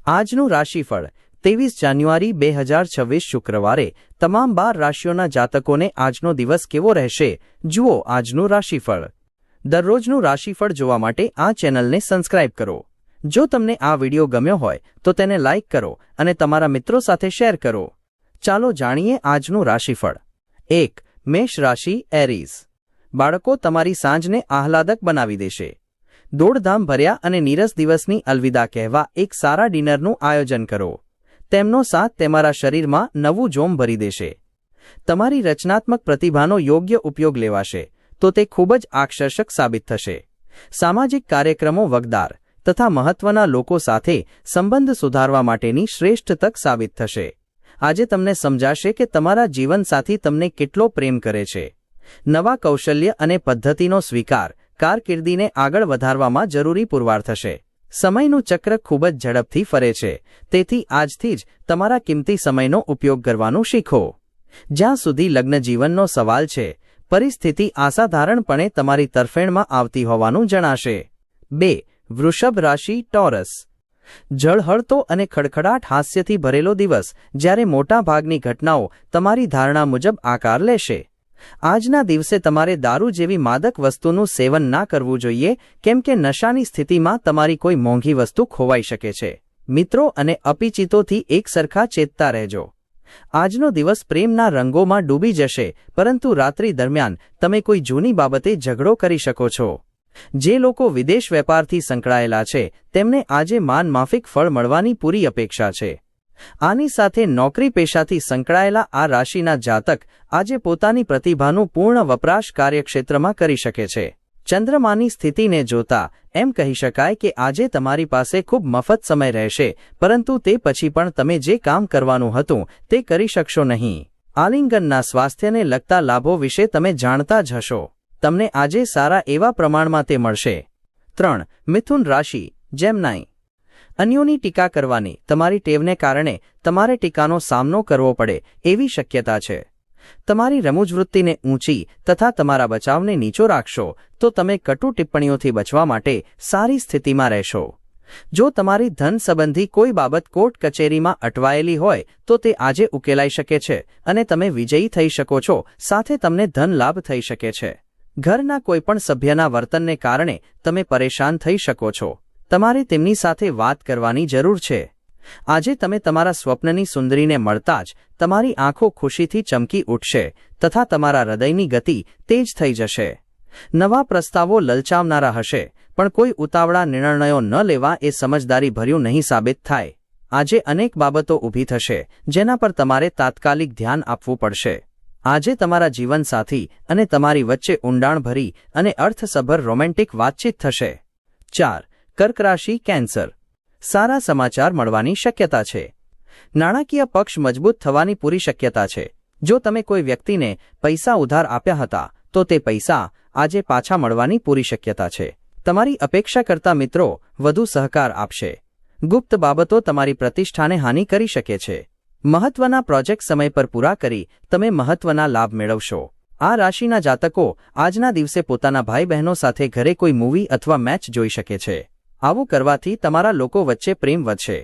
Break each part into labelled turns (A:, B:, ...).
A: આજનું રાશિફળ 23 જાન્યુઆરી 2026 શુક્રવારે તમામ 12 રાશિઓના જાતકોને આજનો દિવસ કેવો રહેશે જુઓ આજનું રાશિફળ। દરરોજનું રાશિફળ જોવા માટે આ ચેનલને સબસ્ક્રાઇબ કરો। જો તમને આ વિડિયો ગમ્યો હોય તો તેને લાઇક કરો અને તમારા મિત્રો સાથે શેર કરો। ચાલો જાણીએ આજનું રાશિફળ। 1. મેષ રાશિ એરીઝ। બાળકો તમારી સાંજને આહલાદક બનાવી દેશે। દોડધામ ભર્યા અને નીરસ દિવસની અલવિદા કહેવા એક સારા ડિનરનું આયોજન કરો। તેમનો સાથ તમારા શરીરમાં નવું જોમ ભરી દેશે। તમારી રચનાત્મક પ્રતિભાનો યોગ્ય ઉપયોગ લેવાશે તો તે ખૂબ જ આકર્ષક સાબિત થશે। સામાજિક કાર્યક્રમો વગદાર તથા મહત્વના લોકો સાથે સંબંધ સુધારવા માટેની શ્રેષ્ઠ તક સાબિત થશે। આજે તમને સમજાશે કે તમારા જીવનસાથી તમને કેટલો પ્રેમ કરે છે। નવા કૌશલ્ય અને પદ્ધતિનો સ્વીકાર કારકિર્દીને આગળ વધારવામાં જરૂરી પુરવાર થશે। સમયનું ચક્ર ખૂબ જ ઝડપથી ફરે છે, તેથી આજથી જ તમારા કિંમતી સમયનો ઉપયોગ કરવાનું શીખો। જ્યાં સુધી લગ્ન જીવનનો સવાલ છે, પરિસ્થિતિ અસાધારણપણે તમારી તરફેણમાં આવતી હોવાનું જણાશે। 2. વૃષભ રાશિ ટોરસ। ઝળહળતો અને ખડખડાટ હાસ્યથી ભરેલો દિવસ, જ્યારે મોટા ભાગની ઘટનાઓ તમારી ધારણા મુજબ આકાર લેશે। આજના દિવસે તમારે દારૂ જેવી માદક વસ્તુનું સેવન ના કરવું જોઈએ, કેમ કે નશાની સ્થિતિમાં તમારી કોઈ મોંઘી વસ્તુ ખોવાઈ શકે છે। મિત્રો અને અપિચિતોથી એકસરખા ચેતતા રહેજો। આજનો દિવસ પ્રેમના રંગોમાં ડૂબી જશે, પરંતુ રાત્રિ દરમિયાન તમે કોઈ જૂની બાબતે ઝઘડો કરી શકો છો। જે લોકો વિદેશ વેપારથી સંકળાયેલા છે તેમને આજે માનમાફિક ફળ મળવાની પૂરી અપેક્ષા છે। આની સાથે નોકરી પેશાથી સંકળાયેલા આ રાશિના જાતક આજે પોતાની પ્રતિભાનું પૂર્ણ વપરાશ કાર્યક્ષેત્રમાં કરી શકે છે। ચંદ્રમાની સ્થિતિને જોતા એમ કહી શકાય કે આજે તમારી પાસે ખૂબ મફત સમય રહેશે, પરંતુ તે પછી પણ તમે જે કામ કરવાનું હતું તે કરી શકશો નહીં। આલિંગનના સ્વાસ્થ્યને લગતા લાભો વિશે તમે જાણતા જ હશો। તમને આજે સારા એવા પ્રમાણમાં તે મળશે। 3. મિથુન રાશિ જેમનાઈ। અન્યોની ટીકા કરવાની તમારી ટેવને કારણે તમારે ટીકાનો સામનો કરવો પડે એવી શક્યતા છે। તમારી રમૂજવૃત્તિને ઊંચી તથા તમારા બચાવને નીચો રાખશો તો તમે કટુ ટિપ્પણીઓથી બચવા માટે સારી સ્થિતિમાં રહેશો। જો તમારી ધન સંબંધી કોઈ બાબત કોર્ટ કચેરીમાં અટવાયેલી હોય તો તે આજે ઉકેલાઈ શકે છે અને તમે વિજયી થઈ શકો છો, સાથે તમને ધન લાભ થઈ શકે છે। ઘરના કોઈપણ સભ્યના વર્તનને કારણે તમે પરેશાન થઈ શકો છો। તમારે તેમની સાથે વાત કરવાની જરૂર છે। આજે તમે તમારા સ્વપ્નની સુંદરીને મળતા જ તમારી આંખો ખુશીથી ચમકી ઉઠશે તથા તમારા હૃદયની ગતિ તેજ થઈ જશે। નવા પ્રસ્તાવો લલચાવનારા હશે, પણ કોઈ ઉતાવળા નિર્ણયો ન લેવા એ સમજદારી ભર્યું નહીં સાબિત થાય। આજે અનેક બાબતો ઊભી થશે જેના પર તમારે તાત્કાલિક ધ્યાન આપવું પડશે। આજે તમારા જીવનસાથી અને તમારી વચ્ચે ઊંડાણભરી અને અર્થસભર રોમેન્ટિક વાતચીત થશે। 4. કર્ક રાશિ કેન્સર। સારા સમાચાર મળવાની શક્યતા છે। નાણાકીય પક્ષ મજબૂત થવાની પૂરી શક્યતા છે। જો તમે કોઈ વ્યક્તિને પૈસા ઉધાર આપ્યા હતા તો તે પૈસા આજે પાછા મળવાની પૂરી શક્યતા છે। તમારી અપેક્ષા કરતા મિત્રો વધુ સહકાર આપશે। ગુપ્ત બાબતો તમારી પ્રતિષ્ઠાને હાનિ કરી શકે છે। મહત્વના પ્રોજેક્ટ સમય પર પૂરા કરી તમે મહત્વના લાભ મેળવશો। આ રાશિના જાતકો આજના દિવસે પોતાના ભાઈ બહેનો સાથે ઘરે કોઈ મૂવી અથવા મેચ જોઈ શકે છે। આવું કરવાથી તમારા લોકો વચ્ચે પ્રેમ વધશે।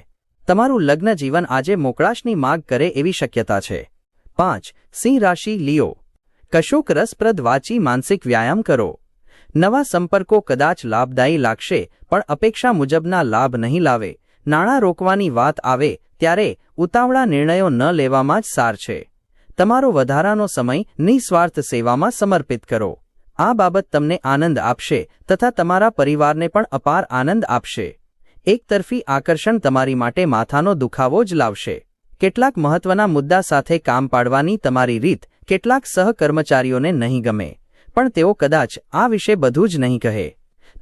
A: તમારું લગ્ન જીવન આજે મોકળાશની માગ કરે એવી શક્યતા છે। 5. સિંહ રાશિ લિયો। કશુંક રસપ્રદ વાંચી માનસિક વ્યાયામ કરો। નવા સંપર્કો કદાચ લાભદાયી લાગશે, પણ અપેક્ષા મુજબના લાભ નહીં લાવે। નાણાં રોકવાની વાત આવે ત્યારે ઉતાવળા નિર્ણયો ન લેવામાં જ સાર છે। તમારો વધારાનો સમય નિસ્વાર્થ સેવામાં સમર્પિત કરો। આ બાબત તમને આનંદ આપશે તથા તમારા પરિવારને પણ અપાર આનંદ આપશે। એકતરફી આકર્ષણ તમારી માટે માથાનો દુખાવો જ લાવશે। કેટલાક મહત્વના મુદ્દા સાથે કામ પાડવાની તમારી રીત કેટલાક સહકર્મચારીઓને નહીં ગમે, પણ તેઓ કદાચ આ વિશે બધું જ નહીં કહે।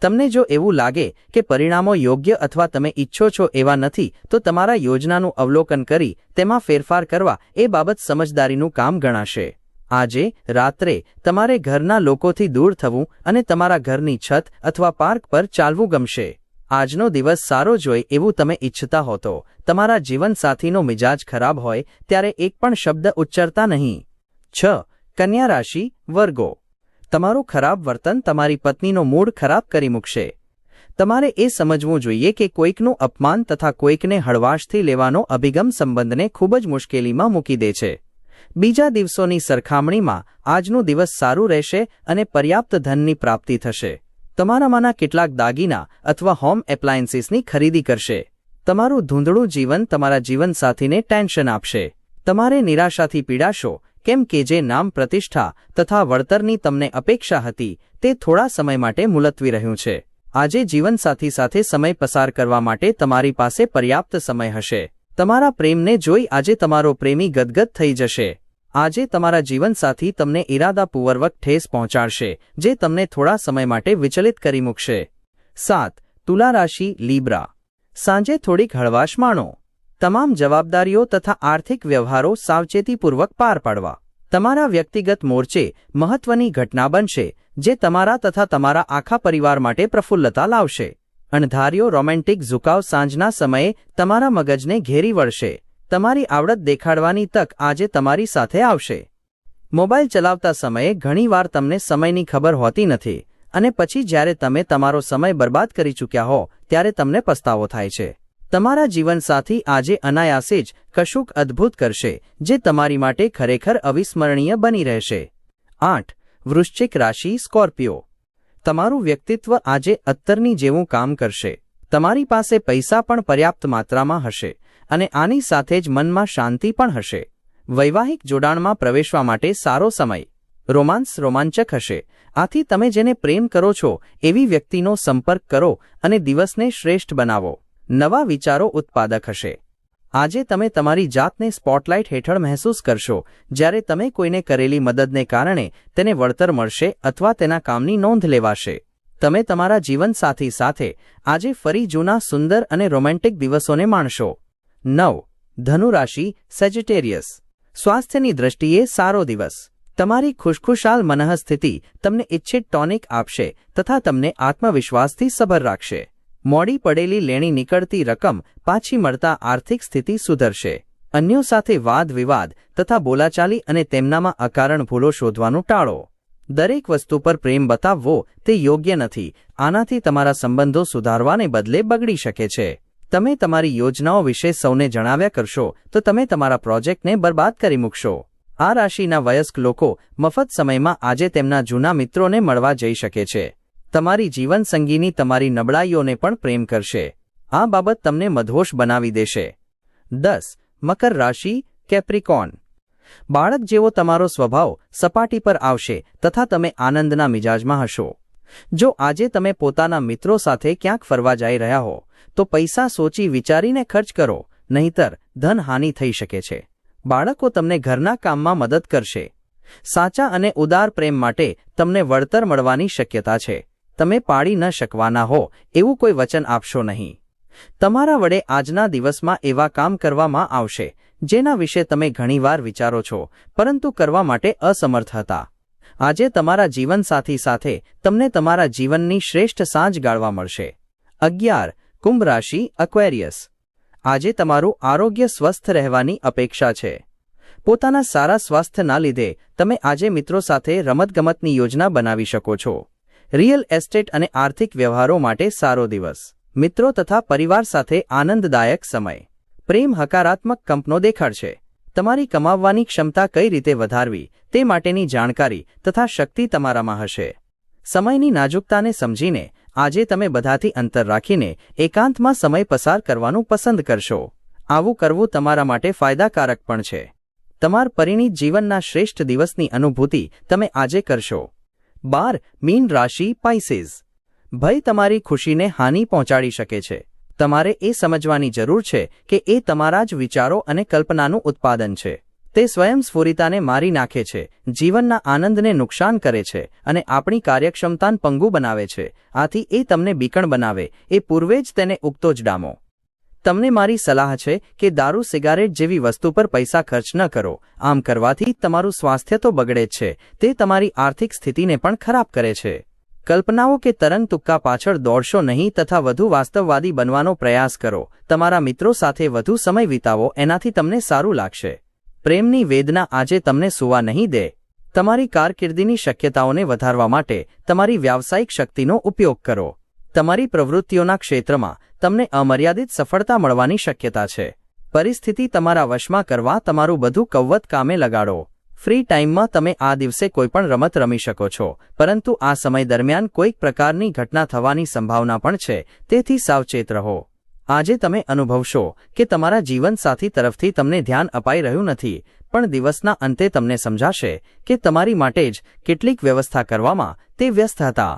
A: તમને જો એવું લાગે કે પરિણામો યોગ્ય અથવા તમે ઈચ્છો છો એવા નથી તો તમારા યોજનાનું અવલોકન કરી તેમાં ફેરફાર કરવા એ બાબત સમજદારીનું કામ ગણાશે। આજે રાત્રે તમારે ઘરના લોકોથી દૂર થવું અને તમારા ઘરની છત અથવા પાર્ક પર ચાલવું ગમશે। આજનો દિવસ સારો જોઈ એવું તમે ઈચ્છતા હો તો તમારા જીવનસાથીનો મિજાજ ખરાબ હોય ત્યારે એક પણ શબ્દ ઉચ્ચારતા નહીં। 6. કન્યા રાશિ વર્ગો। તમારું ખરાબ વર્તન તમારી પત્નીનો મૂડ ખરાબ કરી મૂકશે। તમારે એ સમજવું જોઈએ કે કોઈકનું અપમાન તથા કોઈકને હળવાશથી લેવાનો અભિગમ સંબંધને ખૂબ જ મુશ્કેલીમાં મૂકી દે છે. બીજા દિવસોની સરખામણીમાં આજનું દિવસ સારું રહેશે અને પર્યાપ્ત ધનની પ્રાપ્તિ થશે. તમારામાંના કેટલાક દાગીના અથવા હોમ એપ્લાયન્સીસની ખરીદી કરશે. તમારું ધૂંધળું જીવન તમારા જીવનસાથીને ટેન્શન આપશે. તમારે નિરાશાથી પીડાશો, કેમ કે જે નામ પ્રતિષ્ઠા તથા વળતરની તમને અપેક્ષા હતી તે થોડા સમય માટે મુલતવી રહ્યું છે. આજે જીવનસાથી સાથે સમય પસાર કરવા માટે તમારી પાસે પર્યાપ્ત સમય હશે. તમારા પ્રેમને જોઈ આજે તમારો પ્રેમી ગદગદ થઈ જશે. આજે તમારા જીવનસાથી તમને ઇરાદાપૂર્વક ઠેસ પહોંચાડશે, જે તમને થોડા સમય માટે વિચલિત કરી મૂકશે. 7. તુલા રાશિ લીબ્રા. સાંજે થોડીક હળવાશ માણો. તમામ જવાબદારીઓ તથા આર્થિક વ્યવહારો સાવચેતીપૂર્વક પાર પાડવા. તમારા વ્યક્તિગત મોરચે મહત્વની ઘટના બનશે, જે તમારા તથા તમારા આખા પરિવાર માટે પ્રફુલ્લતા લાવશે. અણધાર્યો રોમેન્ટિક ઝુકાવ સાંજના સમયે તમારા મગજને ઘેરી વળશે. તમારી આવડત દેખાડવાની તક આજે તમારી સાથે આવશે. મોબાઈલ ચલાવતા સમયે ઘણીવાર તમને સમયની ખબર હોતી નથી અને પછી જ્યારે તમે તમારો સમય બરબાદ કરી ચૂક્યા હો ત્યારે તમને પસ્તાવો થાય છે. તમારા જીવનસાથી આજે અનાયાસે જ કશુંક અદ્ભુત કરશે, જે તમારી માટે ખરેખર અવિસ્મરણીય બની રહેશે. 8. વૃશ્ચિક રાશિ સ્કોર્પિયો. તમારું વ્યક્તિત્વ આજે અત્તરની જેવું કામ કરશે. તમારી પાસે પૈસા પણ પર્યાપ્ત માત્રામાં હશે અને આની સાથે જ મનમાં શાંતિ પણ હશે. વૈવાહિક જોડાણમાં પ્રવેશવા માટે સારો સમય. રોમાંસ રોમાંચક હશે. આથી તમે જેને પ્રેમ કરો છો એવી વ્યક્તિનો સંપર્ક કરો અને દિવસને શ્રેષ્ઠ બનાવો. નવા વિચારો ઉત્પાદક હશે. આજે તમે તમારી જાતને સ્પોટલાઇટ હેઠળ મહેસૂસ કરશો, જ્યારે તમે કોઈને કરેલી મદદને કારણે તેને વળતર મળશે અથવા તેના કામની નોંધ લેવાશે. તમે તમારા જીવનસાથી સાથે આજે ફરી જૂના સુંદર અને રોમેન્ટિક દિવસોને માણશો. 9. ધનુ રાશિ સેજિટેરિયસ. સ્વાસ્થ્યની દ્રષ્ટિએ સારો દિવસ. તમારી ખુશખુશાલ મનઃસ્થિતિ તમને ઇચ્છિત ટોનિક આપશે તથા તમને આત્મવિશ્વાસથી સભર રાખશે. મોડી પડેલી લેણી નીકળતી રકમ પાછી મળતા આર્થિક સ્થિતિ સુધરશે. અન્યો સાથે વાદ વિવાદ તથા બોલાચાલી અને તેમનામાં અકારણ ભૂલો શોધવાનું ટાળો. દરેક વસ્તુ પર પ્રેમ બતાવવો તે યોગ્ય નથી. આનાથી તમારા સંબંધો સુધારવાને બદલે બગડી શકે છે. તમે તમારી યોજનાઓ વિશે સૌને જણાવ્યા કરશો તો તમે તમારા પ્રોજેક્ટને બરબાદ કરી મૂકશો. આ રાશિના વયસ્ક લોકો મફત સમયમાં આજે તેમના જૂના મિત્રોને મળવા જઈ શકે છે. તમારી જીવનસંગીની તમારી નબળાઈઓને પણ પ્રેમ કરશે. આ બાબત તમને મદહોશ બનાવી દેશે. 10. મકર રાશિ કેપ્રિકોર્ન. બાળક જેવો તમારો સ્વભાવ સપાટી પર આવશે તથા તમે આનંદના મિજાજમાં હશો. જો આજે તમે પોતાના મિત્રો સાથે ક્યાંક ફરવા જઈ રહ્યા હો તો પૈસા સોચી વિચારીને ખર્ચ કરો, નહીંતર ધનહાનિ થઈ શકે છે. બાળકો તમને ઘરના કામમાં મદદ કરશે. સાચા અને ઉદાર પ્રેમ માટે તમને વળતર મળવાની શક્યતા છે. તમે પાડી ન શકવાના હો એવું કોઈ વચન આપશો નહીં. તમારા વડે આજના દિવસમાં એવા કામ કરવામાં આવશે જેના વિશે તમે ઘણીવાર વિચારો છો પરંતુ કરવા માટે અસમર્થ હતા. આજે તમારા જીવનસાથી સાથે તમને તમારા જીવનની શ્રેષ્ઠ સાંજ ગાળવા મળશે. 11. કુંભ રાશિ અક્વેરિયસ. આજે તમારું આરોગ્ય સ્વસ્થ રહેવાની અપેક્ષા છે. પોતાના સારા સ્વાસ્થ્યના લીધે તમે આજે મિત્રો સાથે રમતગમતની યોજના બનાવી શકો છો. રિયલ એસ્ટેટ અને આર્થિક વ્યવહારો માટે સારો દિવસ. મિત્રો તથા પરિવાર સાથે આનંદદાયક સમય. પ્રેમ હકારાત્મક કંપનો દેખાડશે. તમારી કમાવવાની ક્ષમતા કઈ રીતે વધારવી તે માટેની જાણકારી તથા શક્તિ તમારામાં હશે. સમયની નાજુકતાને સમજીને આજે તમે બધાથી અંતર રાખીને એકાંતમાં સમય પસાર કરવાનું પસંદ કરશો. આવું કરવું તમારા માટે ફાયદાકારક પણ છે. તમારા પરિણીત જીવનના શ્રેષ્ઠ દિવસની અનુભૂતિ તમે આજે કરશો. 12. મીન રાશિ પાઇસેસ. ભય તમારી ખુશીને હાનિ પહોંચાડી શકે છે. તમારે એ સમજવાની જરૂર છે કે એ તમારા જ વિચારો અને કલ્પનાનું ઉત્પાદન છે. તે સ્વયંસ્ફુરિતાને મારી નાખે છે, જીવનના આનંદને નુકસાન કરે છે અને આપણી કાર્યક્ષમતાને પંગુ બનાવે છે. આથી એ તમને બીકણ બનાવે એ પૂર્વે જ તેને ઉગતો જ ડામો. તમને મારી સલાહ છે કે દારૂ સિગારેટ જેવી વસ્તુ પર પૈસા ખર્ચ ન કરો. આમ કરવાથી તમારું સ્વાસ્થ્ય તો બગડે જ છે, તે તમારી આર્થિક સ્થિતિને પણ ખરાબ કરે છે. કલ્પનાઓ કે તરંગ તુક્કા પાછળ દોડશો નહીં તથા વધુ વાસ્તવવાદી બનવાનો પ્રયાસ કરો. તમારા મિત્રો સાથે વધુ સમય વિતાવો, એનાથી તમને સારું લાગશે. પ્રેમની વેદના આજે તમને સૂવા નહીં દે. તમારી કારકિર્દીની શક્યતાઓને વધારવા માટે તમારી વ્યાવસાયિક શક્તિનો ઉપયોગ કરો. તમારી પ્રવૃત્તિઓના ક્ષેત્રમાં તમને અમર્યાદિત સફળતા મળવાની શક્યતા છે. પરિસ્થિતિ તમારા વશમાં કરવા તમારું બધું કૌવત કામે લગાડો. ફ્રી ટાઈમમાં તમે આ દિવસે કોઈપણ રમત રમી શકો છો, પરંતુ આ સમય દરમિયાન કોઈક પ્રકારની ઘટના થવાની સંભાવના પણ છે, તેથી સાવચેત રહો. આજે તમે અનુભવશો કે તમારા જીવનસાથી તરફથી તમને ધ્યાન અપાઈ રહ્યું નથી, પણ દિવસના અંતે તમને સમજાશે કે તમારી માટે જ કેટલીક વ્યવસ્થા કરવામાં તે વ્યસ્ત હતા.